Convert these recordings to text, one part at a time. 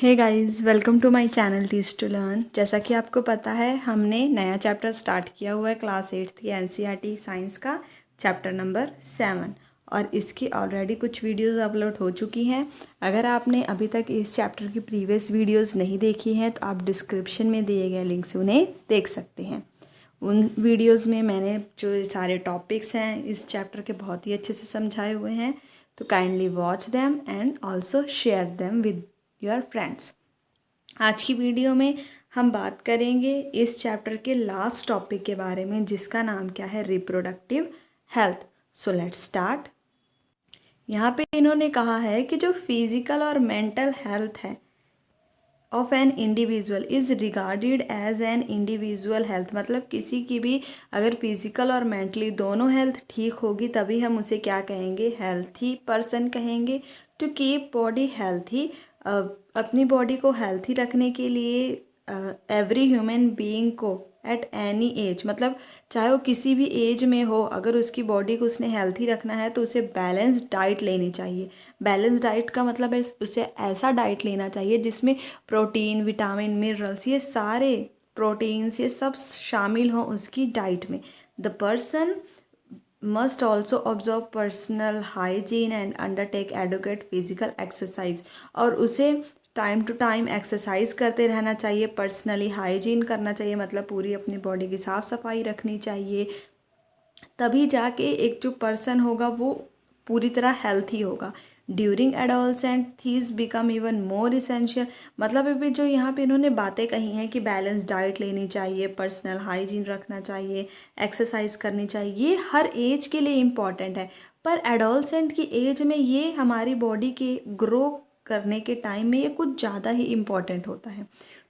Hey guys, welcome to my channel teach to learn. जैसा कि आपको पता है, हमने नया चैप्टर स्टार्ट किया हुआ है क्लास 8th की एनसीईआरटी साइंस का चैप्टर नंबर 7 और इसकी ऑलरेडी कुछ वीडियोस अपलोड हो चुकी हैं। अगर आपने अभी तक इस चैप्टर की प्रीवियस वीडियोस नहीं देखी हैं तो आप डिस्क्रिप्शन में दिए गए लिंक से उन्हें देख सकते हैं। उन वीडियोस में मैंने जो सारे टॉपिक्स हैं इस चैप्टर के बहुत ही अच्छे से समझाए हुए हैं, तो kindly watch them and also share them with your friends. आज की वीडियो में हम बात करेंगे इस चैप्टर के लास्ट टॉपिक के बारे में, जिसका नाम क्या है, reproductive health. So let's start. यहाँ पे इन्होंने कहा है कि जो फिजिकल और मेंटल हेल्थ है of an individual is regarded as an individual health. मतलब किसी की भी अगर फिजिकल और मेंटली दोनों हेल्थ ठीक होगी तभी हम उसे क्या कहेंगे, हेल्थी पर्सन कहेंगे। टू कीप बॉडी हेल्थी, अपनी बॉडी को हेल्थी रखने के लिए एवरी ह्यूमन बीइंग को एट एनी एज, मतलब चाहे वो किसी भी एज में हो, अगर उसकी बॉडी को उसने हेल्थी रखना है तो उसे बैलेंस्ड डाइट लेनी चाहिए। बैलेंस डाइट का मतलब है उसे ऐसा डाइट लेना चाहिए जिसमें प्रोटीन, विटामिन, मिनरल्स, ये सारे प्रोटीन्स ये सब शामिल हों उसकी डाइट में। The person must also observe personal hygiene and undertake educate physical exercise, और उसे टाइम टू टाइम एक्सरसाइज करते रहना चाहिए। पर्सनली हाइजीन करना चाहिए, मतलब पूरी अपनी बॉडी की साफ़ सफाई रखनी चाहिए। तभी जाके एक जो पर्सन होगा वो पूरी तरह हेल्थी होगा। During adolescent thieves become even more essential, मतलब अभी जो यहाँ पे इन्होंने बातें कही हैं कि बैलेंस डाइट लेनी चाहिए, पर्सनल हाइजीन रखना चाहिए, एक्सरसाइज करनी चाहिए, ये हर एज के लिए इम्पॉर्टेंट है। पर एडोलसेंट की एज में ये हमारी बॉडी के ग्रो करने के टाइम में ये कुछ ज़्यादा ही इम्पॉर्टेंट होता है।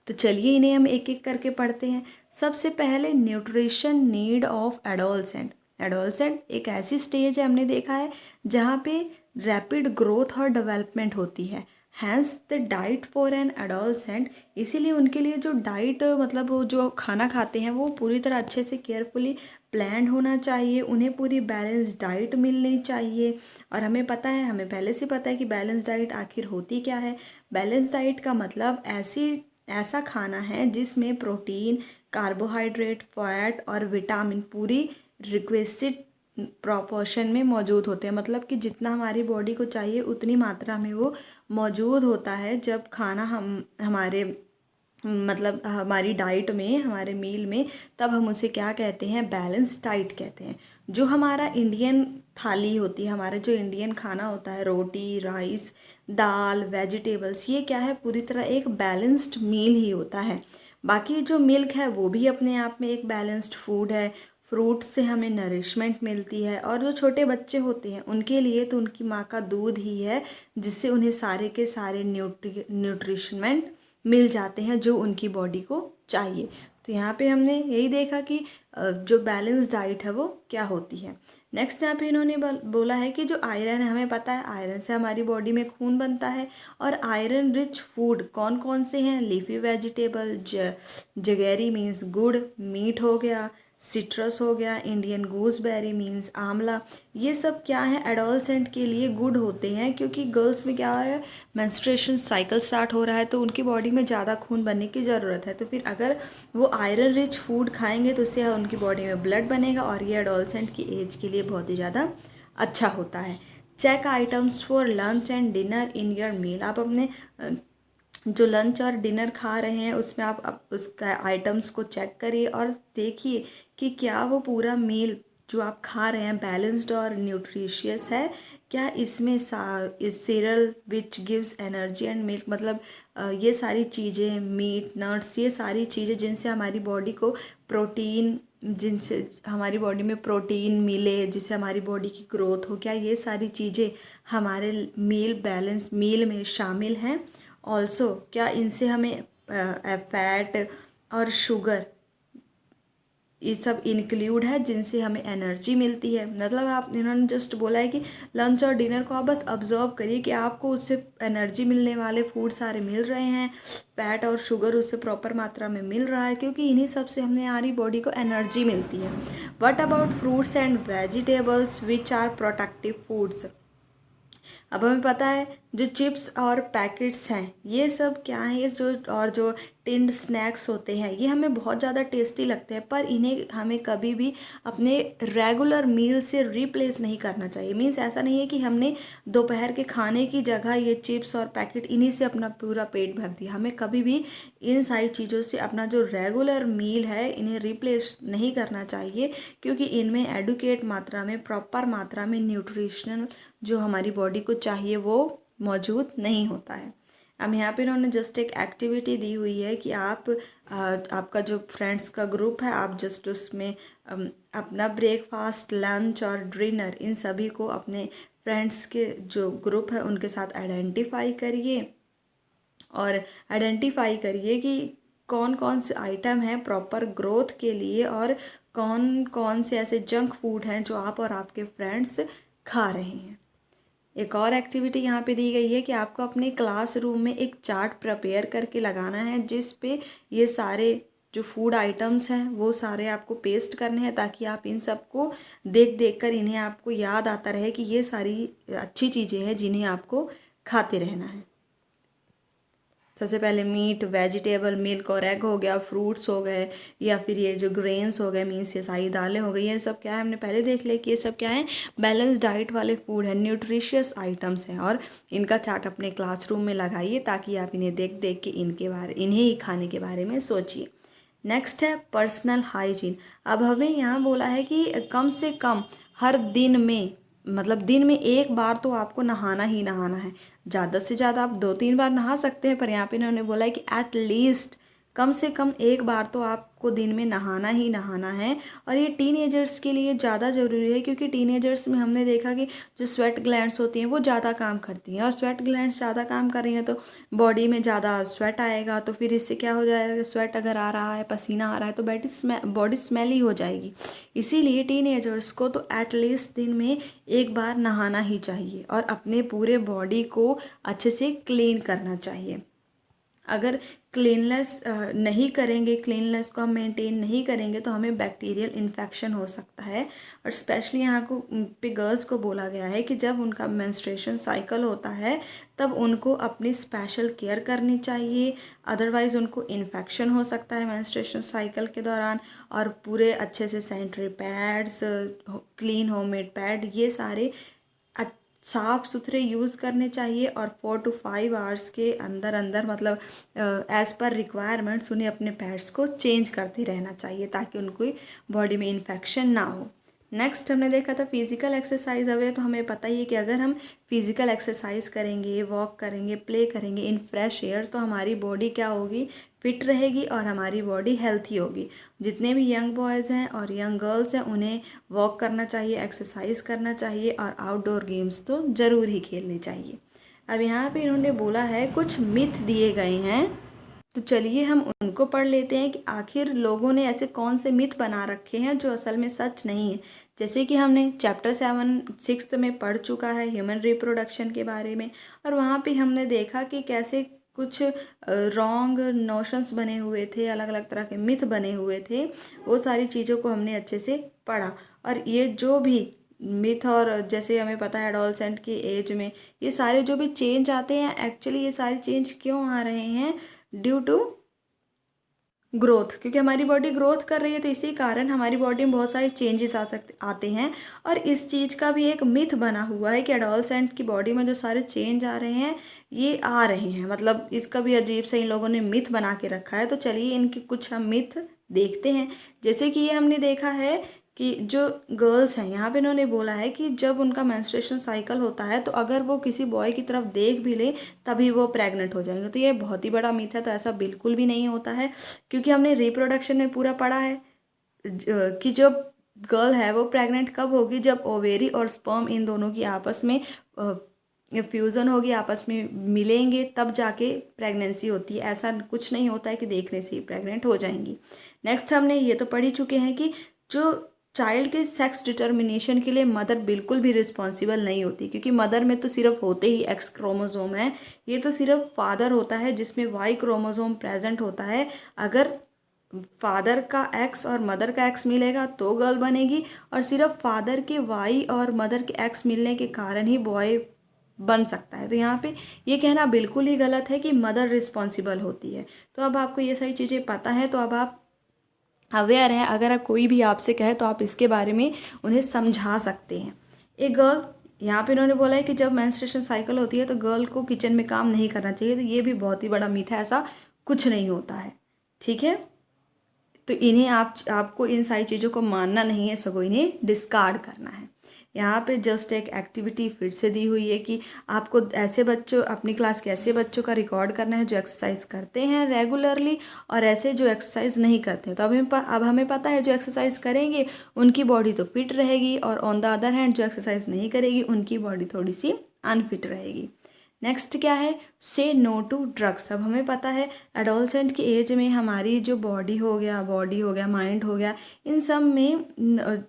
तो चलिए इन्हें हम एक एक करके पढ़ते हैं। सबसे पहले nutrition need of adolescent. Adolescent एक ऐसी स्टेज है, हमने देखा है, जहाँ पे रैपिड ग्रोथ और डेवलपमेंट होती है। Hence the diet for an adolescent, इसीलिए उनके लिए जो डाइट, मतलब वो जो खाना खाते हैं वो पूरी तरह अच्छे से केयरफुली प्लान्ड होना चाहिए। उन्हें पूरी बैलेंस डाइट मिलनी चाहिए। और हमें पता है, हमें पहले से पता है कि बैलेंस डाइट आखिर होती क्या है। बैलेंस डाइट का मतलब ऐसा खाना है जिसमें प्रोटीन, कार्बोहाइड्रेट, फैट और विटामिन पूरी रिक्वेस्टेड प्रॉपोर्शन में मौजूद होते हैं। मतलब कि जितना हमारी बॉडी को चाहिए उतनी मात्रा में वो मौजूद होता है जब खाना हम हमारे मतलब हमारी डाइट में, हमारे मील में, तब हम उसे क्या कहते हैं, बैलेंस डाइट कहते हैं। जो हमारा इंडियन थाली होती है, हमारा जो इंडियन खाना होता है, रोटी, राइस, दाल, वेजिटेबल्स, ये क्या है, पूरी तरह एक बैलेंस्ड मील ही होता है। बाकी जो मिल्क है वो भी अपने आप में एक बैलेंस्ड फूड है। फ्रूट्स से हमें नरिशमेंट मिलती है। और जो छोटे बच्चे होते हैं उनके लिए तो उनकी माँ का दूध ही है जिससे उन्हें सारे के सारे न्यूट्रिशमेंट मिल जाते हैं जो उनकी बॉडी को चाहिए। तो यहाँ पे हमने यही देखा कि जो बैलेंस डाइट है वो क्या होती है। नेक्स्ट यहाँ पे इन्होंने बोला है कि जो आयरन है, हमें पता है आयरन से हमारी बॉडी में खून बनता है। और आयरन रिच फूड कौन कौन से हैं, लीफी वेजिटेबल, जगेरी मीन्स गुड़, मीट हो गया, सिट्रस हो गया, इंडियन गूसबेरी मीन्स आंवला, ये सब क्या है, एडोलसेंट के लिए गुड होते हैं। क्योंकि गर्ल्स में क्या है, मेंस्ट्रुएशन साइकिल स्टार्ट हो रहा है तो उनकी बॉडी में ज़्यादा खून बनने की ज़रूरत है। तो फिर अगर वो आयरन रिच फूड खाएंगे तो उससे उनकी बॉडी में ब्लड बनेगा और ये एडोलसेंट की एज के लिए बहुत ही ज़्यादा अच्छा होता है। Check items for lunch and dinner in your meal, आप अपने जो लंच और डिनर खा रहे हैं उसमें आप उसका आइटम्स को चेक करिए और देखिए कि क्या वो पूरा मील जो आप खा रहे हैं बैलेंस्ड और न्यूट्रिशियस है। क्या इसमें इस serial which gives energy and milk, मतलब ये सारी चीज़ें, मीट, नट्स, ये सारी चीज़ें जिनसे हमारी बॉडी को प्रोटीन, जिनसे हमारी बॉडी में प्रोटीन मिले, जिससे हमारी बॉडी की ग्रोथ हो, क्या ये सारी चीज़ें हमारे मील में शामिल हैं। ऑल्सो क्या इनसे हमें फैट और शुगर, ये सब इंक्लूड है जिनसे हमें एनर्जी मिलती है। मतलब आप, इन्होंने जस्ट बोला है कि लंच और डिनर को आप बस ऑब्जर्व करिए कि आपको उससे एनर्जी मिलने वाले फूड सारे मिल रहे हैं, फैट और शुगर उससे प्रॉपर मात्रा में मिल रहा है, क्योंकि इन्हीं सब से हमारी बॉडी को एनर्जी मिलती है। What about fruits and vegetables which are protective foods, अब हमें पता है जो चिप्स और पैकेट्स हैं ये सब क्या है, ये जो टिन्ड स्नैक्स होते हैं ये हमें बहुत ज़्यादा टेस्टी लगते हैं, पर इन्हें हमें कभी भी अपने रेगुलर मील से रिप्लेस नहीं करना चाहिए। मीन्स ऐसा नहीं है कि हमने दोपहर के खाने की जगह ये चिप्स और पैकेट इन्हीं से अपना पूरा पेट भर दिया। हमें कभी भी इन सारी चीज़ों से अपना जो रेगुलर मील है इन्हें रिप्लेस नहीं करना चाहिए, क्योंकि इनमें एडुकेट मात्रा में, प्रॉपर मात्रा में न्यूट्रिशनल जो हमारी बॉडी को चाहिए वो मौजूद नहीं होता है। अब यहाँ पे इन्होंने जस्ट एक एक्टिविटी दी हुई है कि आपका जो फ्रेंड्स का ग्रुप है, आप जस्ट उसमें अपना ब्रेकफास्ट, लंच और डिनर इन सभी को अपने फ्रेंड्स के जो ग्रुप है उनके साथ आइडेंटिफाई करिए, और आइडेंटिफाई करिए कि कौन कौन से आइटम हैं प्रॉपर ग्रोथ के लिए और कौन कौन से ऐसे जंक फूड हैं जो आप और आपके फ्रेंड्स खा रहे हैं। एक और एक्टिविटी यहाँ पे दी गई है कि आपको अपने क्लासरूम में एक चार्ट प्रिपेयर करके लगाना है, जिस पे ये सारे जो फूड आइटम्स हैं वो सारे आपको पेस्ट करने हैं, ताकि आप इन सबको देख देख कर इन्हें आपको याद आता रहे कि ये सारी अच्छी चीज़ें हैं जिन्हें आपको खाते रहना है। सबसे पहले मीट, वेजिटेबल, मिल्क और एग हो गया, फ्रूट्स हो गए, या फिर ये जो ग्रेन्स हो गए, मीन्स ये सारी दालें हो गई, ये सब क्या है हमने पहले देख लिया कि ये सब क्या है, बैलेंस डाइट वाले फूड है, न्यूट्रिशियस आइटम्स हैं, और इनका चार्ट अपने क्लासरूम में लगाइए ताकि आप इन्हें देख देख के इन्हें ही खाने के बारे में सोचिए। नेक्स्ट है पर्सनल हाइजीन। अब हमें यहाँ बोला है कि कम से कम हर दिन में, मतलब दिन में एक बार तो आपको नहाना ही नहाना है। ज़्यादा से ज़्यादा आप 2-3 बार नहा सकते हैं, पर यहाँ पे इन्होंने बोला है कि एट लीस्ट कम से कम एक बार तो आपको दिन में नहाना ही नहाना है। और ये टीनेजर्स के लिए ज़्यादा ज़रूरी है, क्योंकि टीनेजर्स में हमने देखा कि जो स्वेट ग्लैंड्स होती हैं वो ज़्यादा काम करती हैं, और स्वेट ग्लैंड्स ज़्यादा काम कर रही हैं तो बॉडी में ज़्यादा स्वेट आएगा, तो फिर इससे क्या हो जाएगा, स्वेट अगर आ रहा है, पसीना आ रहा है, तो बॉडी स्मेली हो जाएगी। इसीलिए टीनेजर्स को तो एटलीस्ट दिन में एक बार नहाना ही चाहिए और अपने पूरे बॉडी को अच्छे से क्लीन करना चाहिए। अगर क्लीननेस नहीं करेंगे, क्लीननेस को हम मेंटेन नहीं करेंगे तो हमें बैक्टीरियल इन्फेक्शन हो सकता है। और स्पेशली यहाँ को पे गर्ल्स को बोला गया है कि जब उनका मेंस्ट्रुएशन साइकिल होता है तब उनको अपनी स्पेशल केयर करनी चाहिए, अदरवाइज़ उनको इन्फेक्शन हो सकता है मेंस्ट्रुएशन साइकिल के दौरान। और पूरे अच्छे से sanitary pads, clean homemade pad, ये सारे साफ़ सुथरे यूज़ करने चाहिए, और 4 to 5 आवर्स के अंदर अंदर, मतलब एज़ पर रिक्वायरमेंट्स उन्हें अपने पैड्स को चेंज करते रहना चाहिए ताकि उनको बॉडी में इन्फेक्शन ना हो। नेक्स्ट हमने देखा था फिज़िकल एक्सरसाइज। अब तो हमें पता ही है कि अगर हम फिज़िकल एक्सरसाइज करेंगे, वॉक करेंगे, प्ले करेंगे इन फ्रेश एयर, तो हमारी बॉडी क्या होगी, फिट रहेगी और हमारी बॉडी हेल्थी होगी। जितने भी यंग बॉयज़ हैं और यंग गर्ल्स हैं उन्हें वॉक करना चाहिए, एक्सरसाइज करना चाहिए, और आउटडोर गेम्स तो ज़रूर ही खेलने चाहिए। अब यहाँ पे इन्होंने बोला है कुछ मिथ दिए गए हैं, तो चलिए हम उनको पढ़ लेते हैं कि आखिर लोगों ने ऐसे कौन से मिथ बना रखे हैं जो असल में सच नहीं है। जैसे कि हमने चैप्टर 6 में पढ़ चुका है ह्यूमन रिप्रोडक्शन के बारे में, और वहाँ पे हमने देखा कि कैसे कुछ रॉन्ग नोशंस बने हुए थे, अलग अलग तरह के मिथ बने हुए थे। वो सारी चीज़ों को हमने अच्छे से पढ़ा, और ये जो भी मिथ, और जैसे हमें पता है एडोलसेंट की एज में ये सारे जो भी चेंज आते हैं, एक्चुअली ये सारे चेंज क्यों आ रहे हैं, ड्यू टू ग्रोथ, क्योंकि हमारी बॉडी ग्रोथ कर रही है, तो इसी कारण हमारी बॉडी में बहुत सारे चेंजेस आते हैं। और इस चीज़ का भी एक मिथ बना हुआ है कि एडोलसेंट की बॉडी में जो सारे चेंज आ रहे हैं ये आ रहे हैं, मतलब इसका भी अजीब सा इन लोगों ने मिथ बना के रखा है। तो चलिए इनके कुछ हम मिथ देखते हैं। जैसे कि ये हमने देखा है कि जो गर्ल्स हैं, यहाँ पे इन्होंने बोला है कि जब उनका मेंस्ट्रुएशन साइकिल होता है तो अगर वो किसी बॉय की तरफ देख भी ले तभी वो प्रेग्नेंट हो जाएंगे। तो ये बहुत ही बड़ा मिथ है, तो ऐसा बिल्कुल भी नहीं होता है, क्योंकि हमने रिप्रोडक्शन में पूरा पढ़ा है कि जो गर्ल है वो प्रेग्नेंट कब होगी, जब ओवेरी और स्पर्म इन दोनों की आपस में फ्यूज़न होगी, आपस में मिलेंगे, तब जाके प्रेगनेंसी होती है। ऐसा कुछ नहीं होता है कि देखने से ही प्रेग्नेंट हो जाएंगी। नेक्स्ट हमने ये तो पढ़ ही चुके हैं कि जो चाइल्ड के सेक्स डिटर्मिनेशन के लिए मदर बिल्कुल भी रिस्पॉन्सिबल नहीं होती, क्योंकि मदर में तो सिर्फ होते ही एक्स क्रोमोसोम है, ये तो सिर्फ फादर होता है जिसमें वाई क्रोमोसोम प्रेजेंट होता है। अगर फादर का एक्स और मदर का एक्स मिलेगा तो गर्ल बनेगी, और सिर्फ फादर के वाई और मदर के एक्स मिलने के कारण ही बॉय बन सकता है। तो यहाँ पे ये कहना बिल्कुल ही गलत है कि मदर रिस्पॉन्सिबल होती है। तो अब आपको ये सारी चीज़ें पता है, तो अब आप अवेयर हैं। अगर कोई भी आपसे कहे तो आप इसके बारे में उन्हें समझा सकते हैं। एक गर्ल, यहाँ पे इन्होंने बोला है कि जब मेंस्ट्रुएशन साइकिल होती है तो गर्ल को किचन में काम नहीं करना चाहिए। तो ये भी बहुत ही बड़ा मिथ है, ऐसा कुछ नहीं होता है। ठीक है, तो इन्हें आपको इन सारी चीज़ों को मानना नहीं है, सगों इन्हें डिस्कार्ड करना है। यहाँ पे जस्ट एक एक्टिविटी फिर से दी हुई है कि आपको ऐसे बच्चों, अपनी क्लास के ऐसे बच्चों का रिकॉर्ड करना है जो एक्सरसाइज करते हैं रेगुलरली, और ऐसे जो एक्सरसाइज नहीं करते हैं। तो अब हमें पता है जो एक्सरसाइज करेंगे उनकी बॉडी तो फिट रहेगी, और ऑन द अदर हैंड जो एक्सरसाइज नहीं करेगी उनकी बॉडी थोड़ी सी अनफिट रहेगी। नेक्स्ट क्या है, से नो टू ड्रग्स। अब हमें पता है एडोलसेंट की एज में हमारी जो बॉडी हो गया, माइंड हो गया, इन सब में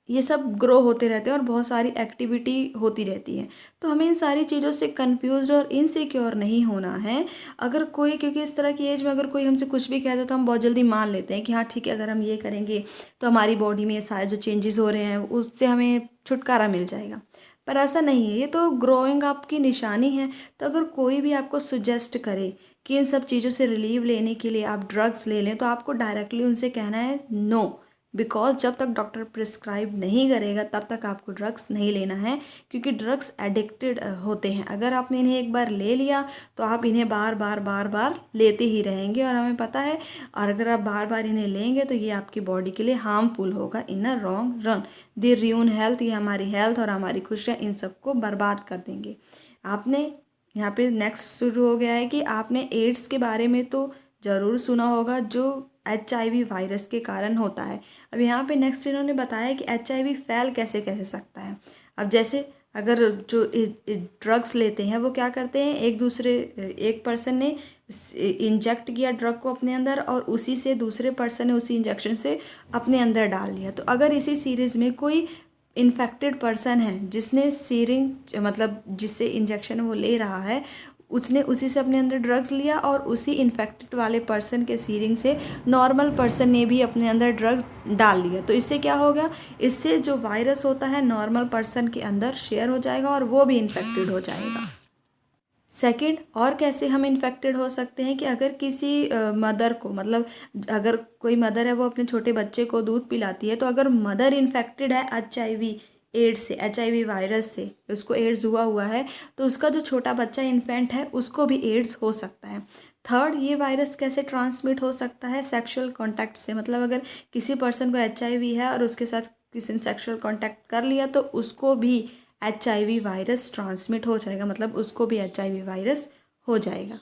ये सब ग्रो होते रहते हैं और बहुत सारी एक्टिविटी होती रहती है। तो हमें इन सारी चीज़ों से कंफ्यूज और इनसिक्योर नहीं होना है। अगर कोई, क्योंकि इस तरह की एज में अगर कोई हमसे कुछ भी कहता है तो हम बहुत जल्दी मान लेते हैं कि हाँ ठीक है, अगर हम ये करेंगे तो हमारी बॉडी में सारे जो चेंजेस हो रहे हैं उससे हमें छुटकारा मिल जाएगा। पर ऐसा नहीं है, ये तो ग्रोइंग अप की निशानी है। तो अगर कोई भी आपको सुजेस्ट करे कि इन सब चीज़ों से रिलीव लेने के लिए आप ड्रग्स ले लें, तो आपको डायरेक्टली उनसे कहना है नो। बिकॉज जब तक डॉक्टर प्रिस्क्राइब नहीं करेगा तब तक आपको ड्रग्स नहीं लेना है, क्योंकि ड्रग्स एडिक्टेड होते हैं। अगर आपने इन्हें एक बार ले लिया तो आप इन्हें बार बार लेते ही रहेंगे, और हमें पता है, और अगर आप बार बार इन्हें लेंगे तो ये आपकी बॉडी के लिए हार्मफुल होगा in a long run. They ruin health, ये हमारी हेल्थ और हमारी खुशियाँ इन सबको बर्बाद कर देंगे। आपने यहाँ पे नेक्स्ट शुरू हो गया है कि आपने एड्स के बारे में तो ज़रूर सुना होगा, जो HIV वायरस के कारण होता है। अब यहाँ पे नेक्स्ट इन्होंने बताया कि HIV फैल कैसे कैसे सकता है। अब जैसे अगर जो ड्रग्स लेते हैं वो क्या करते हैं, एक पर्सन ने इंजेक्ट किया ड्रग को अपने अंदर, और उसी से दूसरे पर्सन ने उसी इंजेक्शन से अपने अंदर डाल लिया। तो अगर इसी सीरीज़ में कोई इन्फेक्टेड पर्सन है जिसने सीरिंज, मतलब जिससे इंजेक्शन वो ले रहा है, उसने उसी से अपने अंदर ड्रग्स लिया, और उसी इन्फेक्टेड वाले पर्सन के सीरिंग से नॉर्मल पर्सन ने भी अपने अंदर ड्रग्स डाल लिया। तो इससे क्या होगा, इससे जो वायरस होता है नॉर्मल पर्सन के अंदर शेयर हो जाएगा और वो भी इन्फेक्टेड हो जाएगा। सेकंड, और कैसे हम इन्फेक्टेड हो सकते हैं कि अगर किसी मदर को, मतलब अगर कोई मदर है वो अपने छोटे बच्चे को दूध पिलाती है, तो अगर मदर इन्फेक्टेड है HIV वायरस से, उसको एड्स हुआ है, तो उसका जो छोटा बच्चा इन्फेंट है उसको भी एड्स हो सकता है। थर्ड, ये वायरस कैसे ट्रांसमिट हो सकता है, सेक्सुअल कॉन्टैक्ट से। मतलब अगर किसी पर्सन को HIV है और उसके साथ किसी ने सेक्सुअल कॉन्टैक्ट कर लिया तो उसको भी HIV वायरस ट्रांसमिट हो जाएगा, मतलब उसको भी HIV वायरस हो जाएगा।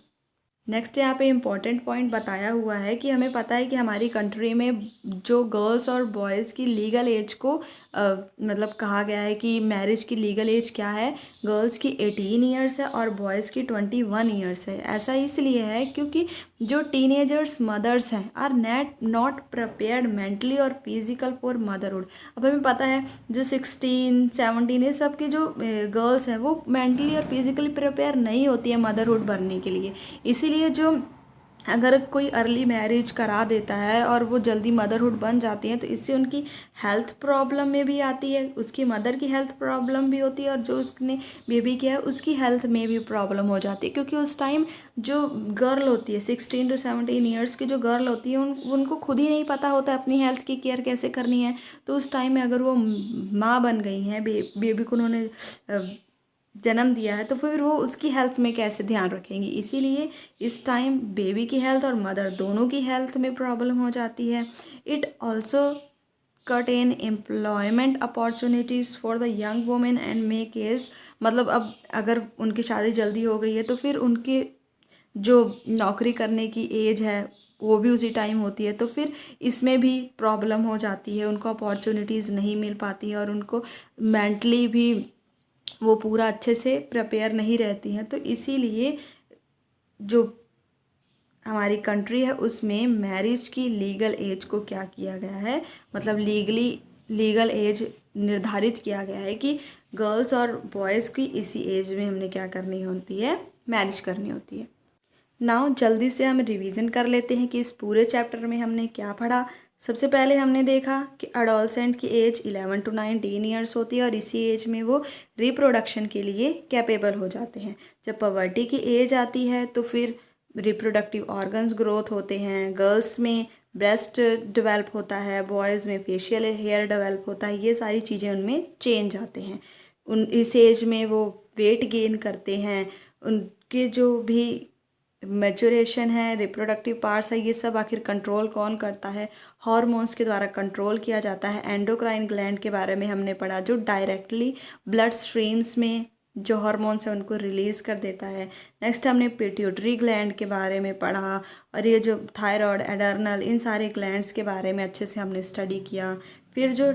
नेक्स्ट यहाँ पे इम्पॉर्टेंट पॉइंट बताया हुआ है कि हमें पता है कि हमारी कंट्री में जो गर्ल्स और बॉयज़ की लीगल एज को मतलब कहा गया है कि मैरिज की लीगल एज क्या है, गर्ल्स की 18 ईयर्स है और बॉयज़ की 21 ईयर्स है। ऐसा इसलिए है क्योंकि जो टीनेजर्स मदर्स हैं आर नॉट प्रिपेयर्ड मेंटली और फिजिकल फॉर मदरहुड। अब हमें पता है जो 16, 17 ये सब की जो गर्ल्स हैं वो मेंटली और फिजिकली प्रिपेयर नहीं होती है मदरहुड बनने के लिए। इसीलिए जो अगर कोई अर्ली मैरिज करा देता है और वो जल्दी मदरहुड बन जाती हैं तो इससे उनकी हेल्थ प्रॉब्लम में भी आती है, उसकी मदर की हेल्थ प्रॉब्लम भी होती है, और जो उसने बेबी किया है उसकी हेल्थ में भी प्रॉब्लम हो जाती है। क्योंकि उस टाइम जो गर्ल होती है 16 to 17 ईयर्स की जो गर्ल होती है उनको खुद ही नहीं पता होता अपनी हेल्थ की केयर कैसे करनी है। तो उस टाइम में अगर वो माँ बन गई हैं, बेबी को उन्होंने जन्म दिया है, तो फिर वो उसकी हेल्थ में कैसे ध्यान रखेंगी। इसीलिए इस टाइम बेबी की हेल्थ और मदर दोनों की हेल्थ में प्रॉब्लम हो जाती है। It also cut in employment opportunities for the young women and make as, मतलब अब अगर उनकी शादी जल्दी हो गई है तो फिर उनके जो नौकरी करने की एज है वो भी उसी टाइम होती है, तो फिर इसमें भी प्रॉब्लम हो जाती है, उनको अपॉर्चुनिटीज़ नहीं मिल पाती है और उनको मेंटली भी वो पूरा अच्छे से प्रिपेयर नहीं रहती हैं। तो इसीलिए जो हमारी कंट्री है उसमें मैरिज की लीगल एज को क्या किया गया है, मतलब लीगल एज निर्धारित किया गया है कि गर्ल्स और बॉयज़ की इसी एज में हमने क्या करनी होती है, मैरिज करनी होती है। नाउ जल्दी से हम रिवीजन कर लेते हैं कि इस पूरे चैप्टर में हमने क्या पढ़ा। सबसे पहले हमने देखा कि अडोलसेंट की एज 11 to 19 ईयर्स होती है और इसी एज में वो रिप्रोडक्शन के लिए कैपेबल हो जाते हैं। जब पवर्टी की एज आती है तो फिर रिप्रोडक्टिव ऑर्गन्स ग्रोथ होते हैं। गर्ल्स में ब्रेस्ट डेवलप होता है, बॉयज़ में फेशियल हेयर डेवलप होता है। ये सारी चीज़ें उनमें चेंज आते हैं। इस एज में वो वेट गेन करते हैं। उनके जो भी मैचुरेशन है, रिप्रोडक्टिव पार्ट्स है, ये सब आखिर कंट्रोल कौन करता है? हार्मोन्स के द्वारा कंट्रोल किया जाता है। एंडोक्राइन ग्लैंड के बारे में हमने पढ़ा, जो डायरेक्टली ब्लड स्ट्रीम्स में जो हार्मोन्स है उनको रिलीज़ कर देता है। नेक्स्ट हमने पिट्यूटरी ग्लैंड के बारे में पढ़ा और ये जो थायराइड, एडर्नल, इन सारे ग्लैंड्स के बारे में अच्छे से हमने स्टडी किया। फिर जो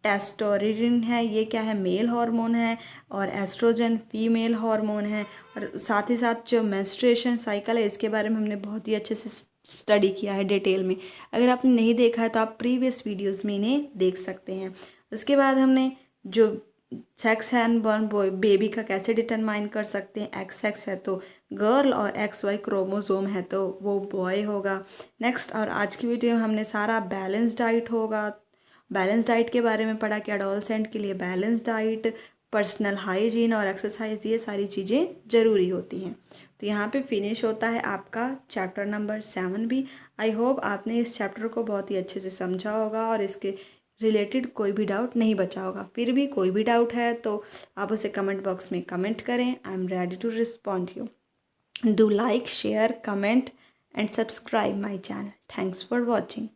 टेस्टोस्टेरोन है, ये क्या है? मेल हार्मोन है और एस्ट्रोजन फीमेल हार्मोन है। और साथ ही साथ जो मेंस्ट्रुएशन साइकिल है, इसके बारे में हमने बहुत ही अच्छे से स्टडी किया है डिटेल में। अगर आपने नहीं देखा है तो आप प्रीवियस वीडियोस में इन्हें देख सकते हैं। उसके बाद हमने जो सेक्स है अनबॉर्न बॉय बेबी का कैसे डिटरमाइन कर सकते हैं। एक्स सेक्स है तो गर्ल और एक्स वाई क्रोमोसोम है तो वो बॉय होगा। नेक्स्ट, और आज की वीडियो में हमने सारा बैलेंस डाइट होगा। बैलेंस डाइट के बारे में पढ़ा कि एडोलसेंट के लिए बैलेंस डाइट, पर्सनल हाइजीन और एक्सरसाइज, ये सारी चीज़ें ज़रूरी होती हैं। तो यहाँ पे फिनिश होता है आपका चैप्टर नंबर 7 भी। आई होप आपने इस चैप्टर को बहुत ही अच्छे से समझा होगा और इसके रिलेटेड कोई भी डाउट नहीं बचा होगा। फिर भी कोई भी डाउट है तो आप उसे कमेंट बॉक्स में कमेंट करें। I am ready to respond you. Do like, share, comment and subscribe my channel. Thanks for watching.